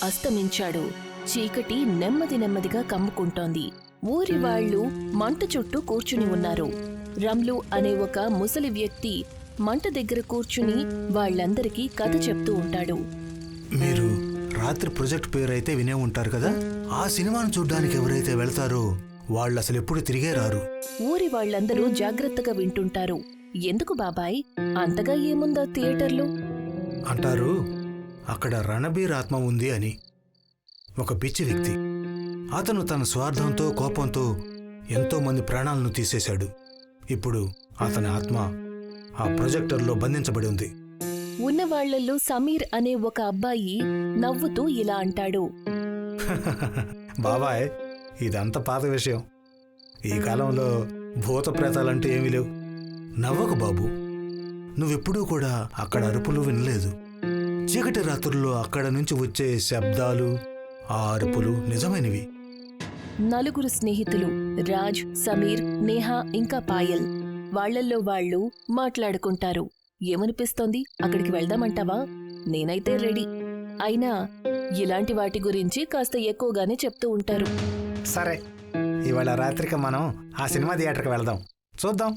అస్తమించాడు. చీకటి నెమ్మది నెమ్మదిగా కమ్ముకుంటోంది. ఊరి వాళ్లు మంట చుట్టూ కూర్చుని ఉన్నారు. రమ్లు అనే ఒక ముసలి వ్యక్తి మంట దగ్గర కూర్చుని వాళ్లందరికీ కథ చెప్తూ ఉంటాడు. మీరు రాత్రి ప్రాజెక్ట్ పేరైతే వినే ఉంటారు కదా, ఆ సినిమాను చూడ్డానికి ఎవరైతే వెళ్తారో వాళ్ళు అసలు ఎప్పుడు తిరిగే రారు. ఊరి వాళ్లందరూ జాగ్రత్తగా వింటుంటారు. ఎందుకు బాబాయ్, అంతగా ఏముందా థియేటర్లో? అంటారు అక్కడ రణబీర్ ఆత్మ ఉంది అని. ఒక పిచ్చి వ్యక్తి. అతను తన స్వార్థంతో కోపంతో ఎంతో మంది ప్రాణాలను తీసేశాడు. ఇప్పుడు అతని ఆత్మ ఆ ప్రొజెక్టర్లో బంధించబడి ఉంది. ఉన్నవాళ్లలో సమీర్ అనే ఒక అబ్బాయి నవ్వుతూ ఇలా అంటాడు. బాబాయ్, ఇదంతా పాత విషయం. ఈ కాలంలో భూత ప్రేతాలంటూ ఏమీ లేవు. నవ్వకు బాబు, నువ్వెప్పుడూ కూడా అక్కడ అరుపులు వినలేదు. చీకటి రాత్రుల్లో అక్కడ నుంచి వచ్చే శబ్దాలు, ఆ అరుపులు నిజమైనవి. నలుగురు స్నేహితులు రాజ్, సమీర్, నేహా ఇంకా పాయల్ వాళ్లల్లో వాళ్లు మాట్లాడుకుంటారు. ఏమనిపిస్తోంది, అక్కడికి వెళ్దామంటావా? నేనైతే రెడీ. అయినా ఇలాంటి వాటి గురించి కాస్త ఎక్కువగానే చెప్తూ ఉంటారు. సరే, ఇవాళ రాత్రికి మనం ఆ సినిమా థియేటర్కి వెళ్దాం. చూద్దాం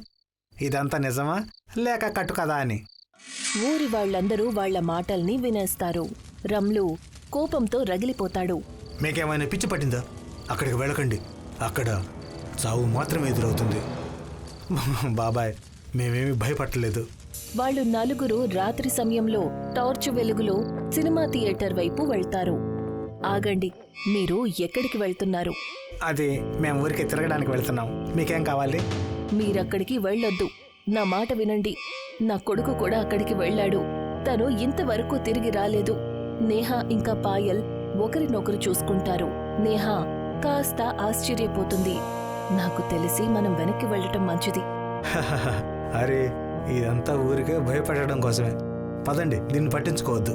ఇదంతా నిజమా లేక కట్టు కదా అని. ఊరి వాళ్లందరూ వాళ్ల మాటల్ని వినేస్తారు. రమ్లు కోపంతో రగిలిపోతాడు. మీకేమైనా పిచ్చి పట్టిందా? అక్కడికి వెళ్ళకండి. అక్కడ చావు మాత్రమే ఎదురవుతుంది. బాబాయ్, మేమేమీ భయపడలేదు. వాళ్ళు నలుగురు రాత్రి సమయంలో టార్చ్ వెలుగులో సినిమా థియేటర్ వైపు వెళ్తారు. ఆగండి, మీరు ఎక్కడికి వెళ్తున్నారు? అది మేము ఊరికి తిరగడానికి వెళ్తున్నాం. మీకేం కావాలి? మీరక్కడికి వెళ్ళొద్దు. నా మాట వినండి. నా కొడుకు కూడా అక్కడికి వెళ్ళాడు. తను ఇంతవరకు తిరిగి రాలేదు. నేహా ఇంకా పాయల్ ఒకరినొకరు చూసుకుంటారు. నేహా కాస్త ఆశ్చర్యపోతుంది. నాకు తెలిసి మనం వెనక్కి వెళ్ళటం మంచిది. అరే, ఇదంతా ఊరికే భయపెట్టడం కోసమే. పదండి, దీన్ని పట్టించుకోవద్దు.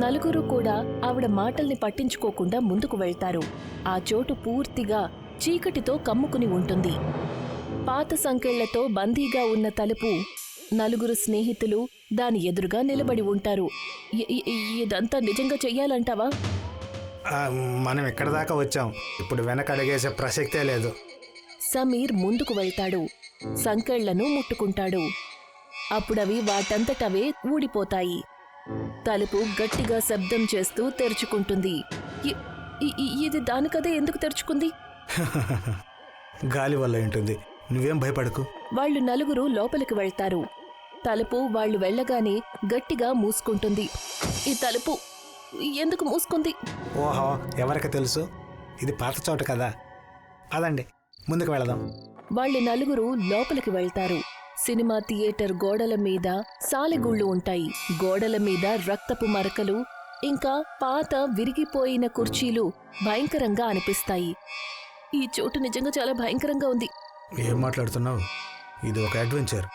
నలుగురు కూడా ఆవిడ మాటల్ని పట్టించుకోకుండా ముందుకు వెళ్తారు. ఆ చోటు పూర్తిగా చీకటితో కమ్ముకుని ఉంటుంది. పాత సంకెళ్లతో బందీగా ఉన్న తలుపు. నలుగురు స్నేహితులు దాని ఎదురుగా నిలబడి ఉంటారు. ఇదంతా నిజంగా చెయ్యాలంటావా? మనం ఎక్కడ దాకా వచ్చాం. ఇప్పుడు వెనక అడిగేసే ప్రసక్తే లేదు. సమీర్ ముందుకు వెళ్తాడు. సంకెళ్లను ముట్టుకుంటాడు. అప్పుడవి వాటంతటవే ఊడిపోతాయి. తలుపు గట్టిగా శబ్దం చేస్తూ తెరుచుకుంటుంది. ఇది దానికదే ఎందుకు తెరుచుకుంది? గాలి వల్ల ఉంటుంది. నువ్వేం భయపడకు. వాళ్ళు నలుగురు లోపలికి వెళ్తారు. తలుపు వాళ్ళు వెళ్లగానే గట్టిగా మూసుకుంటుంది. ఈ తలుపు ఎందుకు మూసుకుంది? ఓహో, ఎవరికి తెలుసు. ఇది పాత చోట కదా. అదండి, ముందుకు వెళదాం. వాళ్ళు నలుగురు లోపలికి వెళ్తారు. సినిమా థియేటర్ గోడల మీద సాలెగూళ్లు ఉంటాయి. గోడల మీద రక్తపు మరకలు, ఇంకా పాత విరిగిపోయిన కుర్చీలు భయంకరంగా అనిపిస్తాయి. ఈ చోటు నిజంగా చాలా భయంకరంగా ఉంది. ఏం మాట్లాడుతున్నావు? ఇది ఒక అడ్వెంచర్.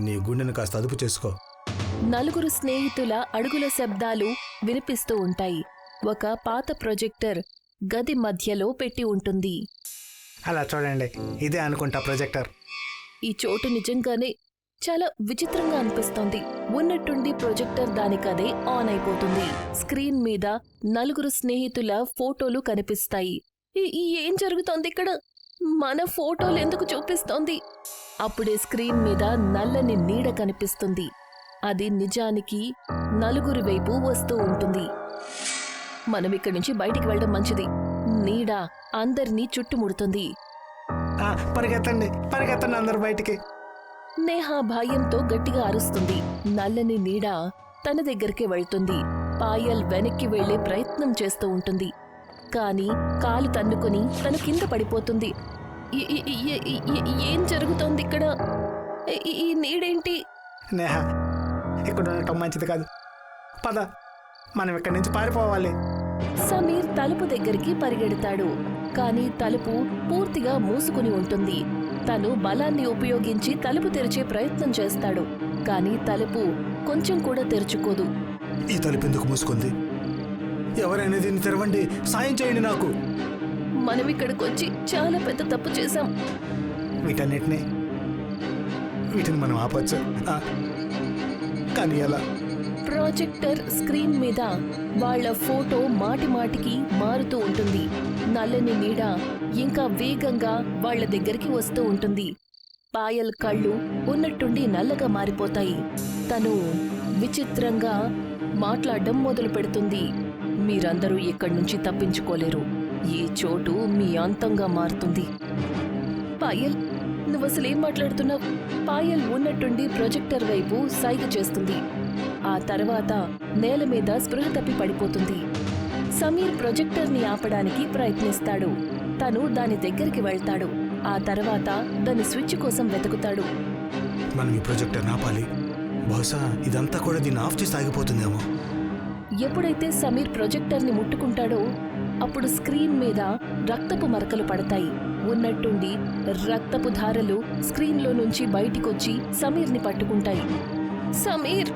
నీ గుండెను కాస్త అదుపు చేసుకో. నలుగురు స్నేహితుల అడుగుల శబ్దాలు వినిపిస్తూ ఉంటాయి. ఒక పాత ప్రొజెక్టర్ గది మధ్యలో పెట్టి ఉంటుంది. అలా చూడండి, ఇదే అనుకుంటా ప్రొజెక్టర్. ఈ చోటు నిజంగానే చాలా విచిత్రంగా అనిపిస్తోంది. ఉన్నట్టుండి ప్రొజెక్టర్ దానికదే ఆన్ అయిపోతుంది. స్క్రీన్ మీద నలుగురు స్నేహితుల ఫోటోలు కనిపిస్తాయి. ఏం జరుగుతోంది ఇక్కడ? మన ఫోటోలు ఎందుకు చూపిస్తోంది? అప్పుడే స్క్రీన్ మీద నల్లని నీడ కనిపిస్తుంది. అది నిజానికి నలుగురి వైపు వస్తూ ఉంటుంది. మనం ఇక్కడి నుంచి బయటికి వెళ్ళడం మంచిది. నీడ అందరినీ చుట్టుముడుతుంది. పరిగెత్తండి, పరిగెత్తండి అందరు బయటికి. నేహా భయంతో గట్టిగా అరుస్తుంది. నల్లని నీడ తన దగ్గరికి వెళ్తుంది. పాయల్ వెనక్కి వెళ్లే ప్రయత్నం చేస్తూ ఉంటుంది. కాని కాలు తన్నుకొని తన కింద పడిపోతుంది. ఏం జరుగుతోంది ఇక్కడ? ఈ నీడేంటి? నేహా, ఇక్కడ ఉండటం మంచిది కాదు. పద, మనం ఇక్కడి నుంచి పారిపోవాలి. సమీర్ తలుపు దగ్గరికి పరిగెడతాడు. కాని తలుపు పూర్తిగా మూసుకుని ఉంటుంది. తను బలాన్ని ఉపయోగించి తలుపు తెరిచే ప్రయత్నం చేస్తాడు. కాని తలుపు కొంచెం కూడా తెరుచుకోదు. ఈ తలుపు ఎందుకు మూసుకుంది? ఎవరైనా దీన్ని తెరవండి, సాయం చేయండి నాకు. మనం ఇక్కడికొచ్చి చాలా పెద్ద తప్పు చేశాం. వీటిని మనం ఆపచ్చు, కానీ ఎలా? ప్రాజెక్టర్ స్క్రీన్ మీద వాళ్ళ ఫోటో మాటిమాటికి మారుతూ ఉంటుంది. నల్లని నీడ ఇంకా వేగంగా వాళ్ళ దగ్గరికి వస్తూ ఉంటుంది. పాయల్ కళ్ళు ఉన్నట్టుండి నల్లగా మారిపోతాయి. తను విచిత్రంగా మాట్లాడడం మొదలు పెడుతుంది. మీరందరూ ఇక్కడి నుంచి తప్పించుకోలేరు. ఈ చోటు మీ అంతంగా మారుతుంది. పాయల్, నువ్వసలేం మాట్లాడుతున్నావు? పాయల్ ఉన్నట్టుండి ప్రొజెక్టర్ వైపు సైగ చేస్తుంది. ఆ తర్వాత నేల మీద స్పృహ తప్పి పడిపోతుంది. సమీర్ ప్రొజెక్టర్ని ఆపడానికి ప్రయత్నిస్తాడు. తను దాని దగ్గరికి వెళ్తాడు. ఆ తర్వాత దాని స్విచ్ కోసం వెతుకుతాడు. మనం ఈ ప్రొజెక్టర్ ఆపాలి. బహుశా ఇదంతా కూడా దీన్ని ఆఫ్ చేసి ఆగిపోతుందేమో. ఎప్పుడైతే సమీర్ ప్రొజెక్టర్ని ముట్టుకుంటాడో అప్పుడు స్క్రీన్ మీద రక్తపు మరకలు పడతాయి. ఉన్నట్టుండి రక్తపు ధారలు స్క్రీన్లో నుంచి బయటికొచ్చి సమీర్ని పట్టుకుంటాయి. సమీర్,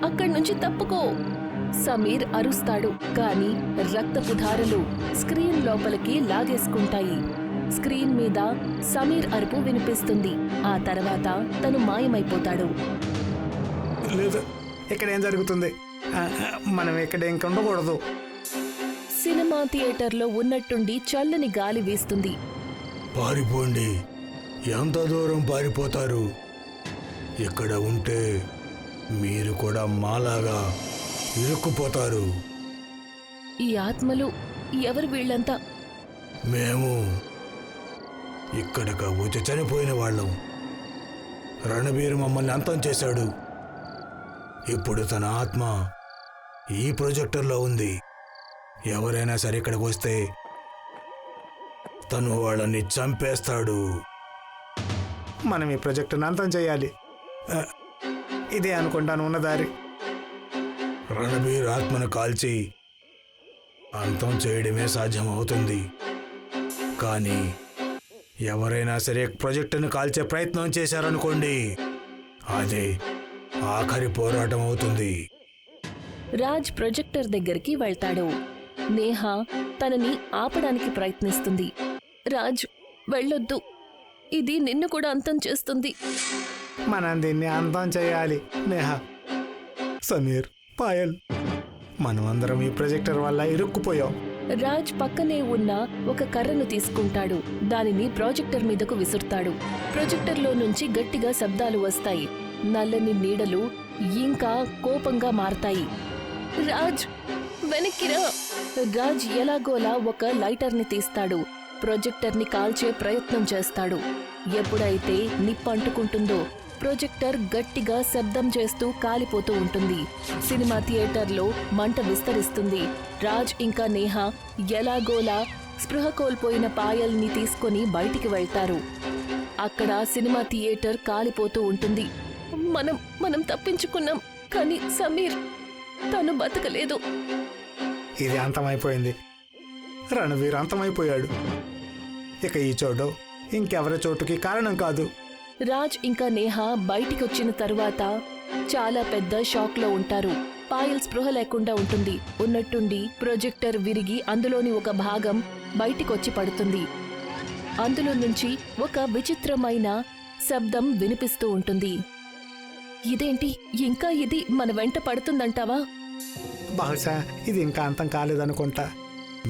అక్కడి నుంచి తప్పుకో! సమీర్ అరుస్తాడు. కాని రక్తపు ధారలు స్క్రీన్ లోపలికి లాగేసుకుంటాయి. స్క్రీన్ మీద సమీర్ అరుపు వినిపిస్తుంది. ఆ తర్వాత తను మాయమైపోతాడు. లేదు, ఇక్కడ ఏం జరుగుతుంది? మనం ఇక్కడ ఇంక ఉండకూడదు. సినిమా థియేటర్లో ఉన్నట్టుండి చల్లని గాలి వీస్తుంది. పారిపోండి. ఎంత దూరం పారిపోతారు? ఇక్కడ ఉంటే మీరు కూడా మాలాగా ఇరుక్కుపోతారు. ఈ ఆత్మలు ఎవరు వీళ్ళంతా? మేము ఇక్కడికి వచ్చి చనిపోయిన వాళ్ళం. రణబీర్ మమ్మల్ని అంతం చేశాడు. ఇప్పుడు తన ఆత్మ ఈ ప్రొజెక్టర్లో ఉంది. ఎవరైనా సరే ఇక్కడికి వస్తే తను వాళ్ళని చంపేస్తాడు. మనం ఈ ప్రొజెక్టును అంతం చేయాలి. ఇదే అనుకుంటాను ఉన్న దారి. రణబీర్ ఆత్మను కాల్చి అంతం చేయడమే సాధ్యమవుతుంది. కానీ ఎవరైనా సరే ప్రొజెక్టును కాల్చే ప్రయత్నం చేశారనుకోండి, అదే ఆఖరి పోరాటం అవుతుంది. రాజ్ ప్రొజెక్టర్ దగ్గరికి వెళ్తాడు. నేహ తనని ఆపడానికి ప్రయత్నిస్తుంది. రాజ్, వెళ్ళొద్దు. ఇది నిన్ను కూడా అంతం చేస్తుంది. మనం దీన్ని అంతం చేయాలి. నేహ, సమీర్, పాయల్, మనమందరం ఈ ప్రొజెక్టర్ వల్ల ఇరుక్కుపోయాం. రాజ్ పక్కనే ఉన్న ఒక కర్రను తీసుకుంటాడు. దానిని ప్రాజెక్టర్ మీదకు విసురుతాడు. ప్రొజెక్టర్లో నుంచి గట్టిగా శబ్దాలు వస్తాయి. నల్లని నీడలు ఇంకా కోపంగా మారతాయి. రాజ్, వెనక్కిరా! రాజ్ ఎలాగోలా ఒక లైటర్ని తీస్తాడు. ప్రొజెక్టర్ని కాల్చే ప్రయత్నం చేస్తాడు. ఎప్పుడైతే నిప్పంటుకుంటుందో ప్రొజెక్టర్ గట్టిగా శబ్దం చేస్తూ కాలిపోతూ ఉంటుంది. సినిమా థియేటర్లో మంట విస్తరిస్తుంది. రాజ్ ఇంకా నేహ ఎలాగోలా స్పృహ కోల్పోయిన పాయల్ని తీసుకొని బయటికి వెళ్తారు. అక్కడ సినిమా థియేటర్ కాలిపోతూ ఉంటుంది. మనం తప్పించుకున్నాం, కానీ సమీర్, తను బతకలేదు. ఇది అంతమైపోయింది. రణవీర్ అంతమైపోయాడు. ఇక ఈ చోటు ఇంకెవరి చోటుకి కారణం కాదు. రాజ్ ఇంకా నేహ బయటికొచ్చిన తరువాత చాలా పెద్ద షాక్లో ఉంటారు. పాయల్ స్పృహ లేకుండా ఉంటుంది. ఉన్నట్టుండి ప్రొజెక్టర్ విరిగి అందులోని ఒక భాగం బయటికొచ్చి పడుతుంది. అందులో నుంచి ఒక విచిత్రమైన శబ్దం వినిపిస్తూ ఉంటుంది. ఇదేంటి, ఇంకా ఇది మన వెంట పడుతుందంటావా? బహుశా ఇది ఇంకా అంతం కాలేదనుకుంటా.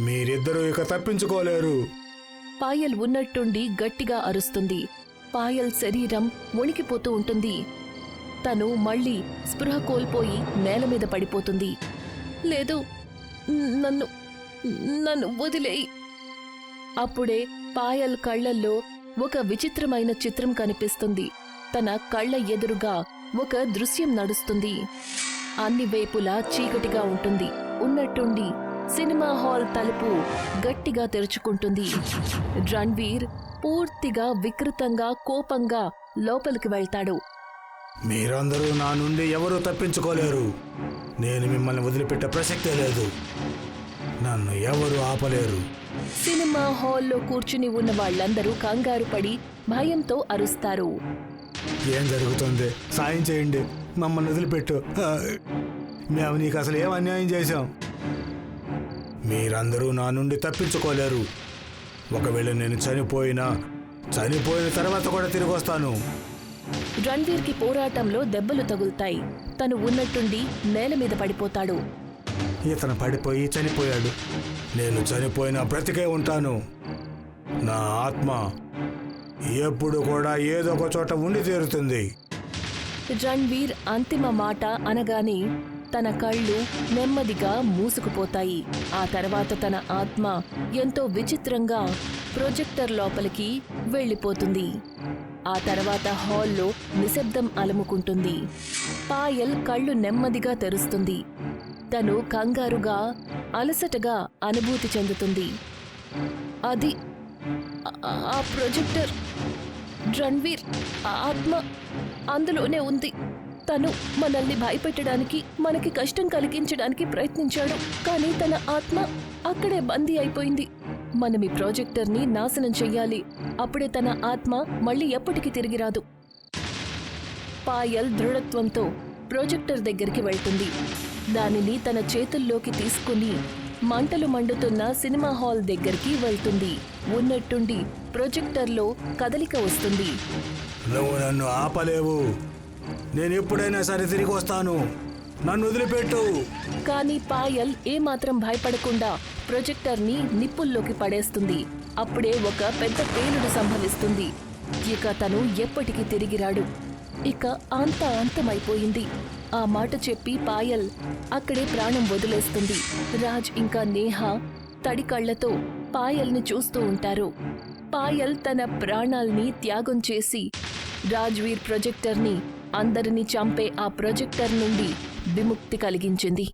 మీరిద్దరూ ఇక తప్పించుకోలేరు. పాయల్ ఉన్నట్టుండి గట్టిగా అరుస్తుంది. పాయల్ శరీరం వణికిపోతూ ఉంటుంది. తను మళ్ళీ స్పృహ కోల్పోయి నేల మీద పడిపోతుంది. లేదు, నన్ను వదిలేయి. అప్పుడే పాయల్ కళ్లల్లో ఒక విచిత్రమైన చిత్రం కనిపిస్తుంది. తన కళ్ల ఎదురుగా ఒక దృశ్యం నడుస్తుంది. అన్ని వైపులా చీకటిగా ఉంటుంది. ఉన్నట్టుండి సినిమా హాల్ తలుపు గట్టిగా తెరుచుకుంటుంది. రణ్వీర్ పూర్తిగా వికృతంగా కోపంగా లోపలికి వెళ్తాడు. మీరందరూ నా నుండి ఎవరూ తప్పించుకోలేరు. నేను మిమ్మల్ని వదిలిపెట్టే ప్రసక్తే లేదు. నన్ను ఎవరు ఆపలేరు. సినిమా హాల్లో కూర్చుని ఉన్న వాళ్ళందరూ కంగారు పడి భయంతో అరుస్తారు. ఏం జరుగుతుంది? సాయం చేయండి, మమ్మల్ని వదిలిపెట్టు. మేము నీకు అసలు ఏం అన్యాయం చేశాం? మీరందరూ నా నుండి తప్పించుకోలేరు. ఒకవేళ నేను చనిపోయిన తర్వాత కూడా తిరిగి వస్తాను. రణ్వీర్కి పోరాటంలో దెబ్బలు తగులుతాయి. తను ఉన్నట్టుండి నేల మీద పడిపోతాడు. ఇతను పడిపోయి చనిపోయాడు. నేను చనిపోయినా బ్రతికే ఉంటాను. నా ఆత్మ ఎప్పుడు కూడా ఏదో ఒక చోట ఉండి తీరుతుంది. రణ్వీర్ అంతిమ మాట అనగానే తన కళ్ళు నెమ్మదిగా మూసుకుపోతాయి. ఆ తర్వాత తన ఆత్మ ఎంతో విచిత్రంగా ప్రొజెక్టర్ లోపలికి వెళ్ళిపోతుంది. ఆ తర్వాత హాల్లో నిశ్శబ్దం అలముకుంటుంది. పాయల్ కళ్ళు నెమ్మదిగా తెరుస్తుంది. తను కంగారుగా, అలసటగా అనుభూతి చెందుతుంది. అది ఆ ప్రొజెక్టర్, రణ్వీర్ ఆత్మ అందులోనే ఉంది. తను మనల్ని భయపెట్టడానికి, మనకి కష్టం కలిగించడానికి ప్రయత్నించాడు. కానీ తన ఆత్మ అక్కడే బందీ అయిపోయింది. మనం ఈ ప్రాజెక్టర్ని నాశనం చెయ్యాలి. అప్పుడే తన ఆత్మ మళ్ళీ ఎప్పటికీ తిరిగి రాదు. పాయల్ దృఢత్వంతో ప్రొజెక్టర్ దగ్గరికి వెళ్తుంది. దానిని తన చేతుల్లోకి తీసుకుని మంటలు మండుతున్న సినిమా హాల్ దగ్గరికి వెళ్తుంది. ఉన్నట్టుండి ప్రొజెక్టర్లో కదలిక వస్తుంది. నువ్వు నన్ను ఆపలేవు. నేను ఎప్పుడైనా సరే తిరిగి వస్తాను. నన్ను వదిలిపెట్టు. కానీ పాయల్ ఏమాత్రం భయపడకుండా ప్రొజెక్టర్ని నిప్పుల్లోకి పడేస్తుంది. అప్పుడే ఒక పెద్ద పేలుడు సంభవిస్తుంది. ఇక తను ఎప్పటికీ తిరిగిరాడు. ఇక అంతమైపోయింది. ఆ మాట చెప్పి పాయల్ అక్కడే ప్రాణం వదిలేస్తుంది. రాజ్ ఇంకా నేహ తడి కళ్లతో పాయల్ని చూస్తూ ఉంటారు. పాయల్ తన ప్రాణాల్ని త్యాగం చేసి రాజ్వీర్ ప్రొజెక్టర్ని, అందరినీ చంపే ఆ ప్రొజెక్టర్ నుండి విముక్తి కలిగించింది.